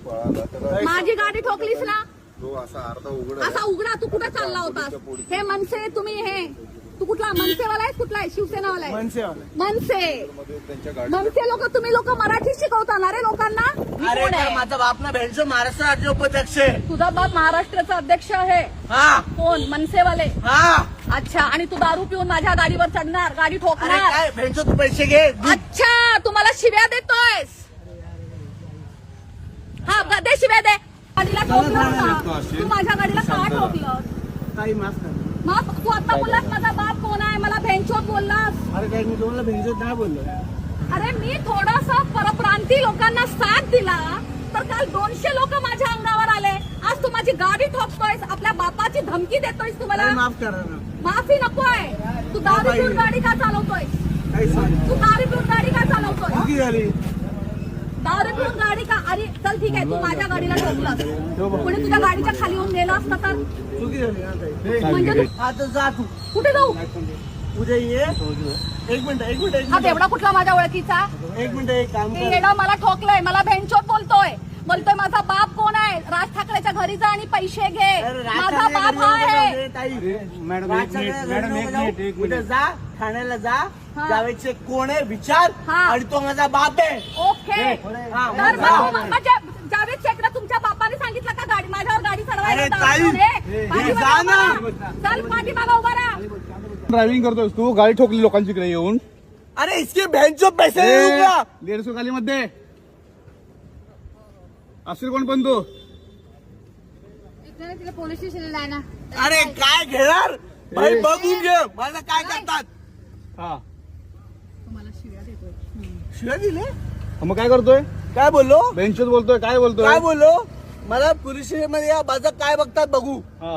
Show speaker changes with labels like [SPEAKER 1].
[SPEAKER 1] माझी गाडी ठोकलीस ना,
[SPEAKER 2] तो
[SPEAKER 1] असा उघडा. तू कुठे चालला होतास? हे मनसे तुम्ही हे तू कुठला मनसेवाला आहेस? कुठला आहे? शिवसेनावाला आहे? मनसे लोक तुम्ही लोक मराठी शिकवता रे लोकांना?
[SPEAKER 3] अरे माझा बाप ना भेटतो महाराष्ट्र राज्य उपाध्यक्ष आहे.
[SPEAKER 1] तुझा बाप महाराष्ट्राचा अध्यक्ष आहे?
[SPEAKER 3] हा.
[SPEAKER 1] कोण? मनसेवाले?
[SPEAKER 3] हा.
[SPEAKER 1] अच्छा. आणि तू दारू पिऊन माझ्या गाडीवर चढणार, गाडी
[SPEAKER 3] अरे
[SPEAKER 1] ठोकणार?
[SPEAKER 3] काय भेटतो तू पैसे घे.
[SPEAKER 1] अच्छा, तू मला शिव्या देतोयस? हा, दे शिव्या दे. गाडीला ठोकलं का? तू माझ्या गाडीला का ठोकलं? मग तू आता बोललास माझा बाप कोण आहे, मला भेंचोत बोललास.
[SPEAKER 3] अरे काय मी तुम्हाला भेटतो नाही बोललो.
[SPEAKER 1] अरे मी थोडासा परप्रांती लोकांना साथ दिला तर काल 200 लोक माझ्या अंगावर आले. आज तू माझी गाडी ठोकतोयस, आपल्या बापाची धमकी देतोयस. तुम्हाला
[SPEAKER 3] माफ करा ना.
[SPEAKER 1] माफी नकोय. तू दारू पिऊन गाडी का चालवतोय? तू दारू पिऊन गाडी का चालवतोय? दारू पिऊन गाडी का? अरे चल ठीक आहे, तू माझ्या गाडीला ठोकलास, कोणी तुझ्या गाडीच्या खाली येऊन गेला असता तर? म्हणजे तू
[SPEAKER 3] आता जा तू.
[SPEAKER 1] कुठे जाऊ?
[SPEAKER 3] उद्या ये. एक मिनिट
[SPEAKER 1] हा बेवडा कुठला माझ्या ओळखीचा?
[SPEAKER 3] एक मिनिट एक काम
[SPEAKER 1] ते येडा मला ठोकलंय, मला भेंचोत बोलतोय माझा बाप कोण आहे? राज ठाकरेच्या घरी जा आणि पैसे घे. माझा बाप हा आहे.
[SPEAKER 3] मॅडम जा ठाण्याला जा.
[SPEAKER 1] हा.
[SPEAKER 3] जावेदचे कोण आहे विचार.
[SPEAKER 1] हा.
[SPEAKER 3] आणि तो माझा बाप आहे.
[SPEAKER 1] ओके.
[SPEAKER 3] हा,
[SPEAKER 1] तर
[SPEAKER 3] जा.
[SPEAKER 1] जावेद शेखला तुमच्या बापाने सांगितलं का गाडी माझ्यावर गाडी
[SPEAKER 3] अरे
[SPEAKER 1] चढवायला?
[SPEAKER 3] ताई, जा ना.
[SPEAKER 1] चल पाठीमागा उभा राहा.
[SPEAKER 4] ड्रायव्हिंग करतोस तू, गाडी ठोकली लोकांच्याकडे येऊन.
[SPEAKER 3] अरे इसके बहनचो पैसे देऊ का?
[SPEAKER 4] 150 खाली मध्ये असेल कोण पण तू.
[SPEAKER 5] तिला पोलीस स्टेशनला आहे ना.
[SPEAKER 3] अरे काय घेणार भाई बघून घे मला काय करतात.
[SPEAKER 4] हा
[SPEAKER 3] शिव्या दिले.
[SPEAKER 4] मग काय करतोय?
[SPEAKER 3] काय बोललो?
[SPEAKER 4] बेंचच बोलतोय, काय बोलतोय?
[SPEAKER 3] काय बोललो? मला पोलीस स्टेशन मध्ये या माझं काय बघतात बघू.
[SPEAKER 4] हा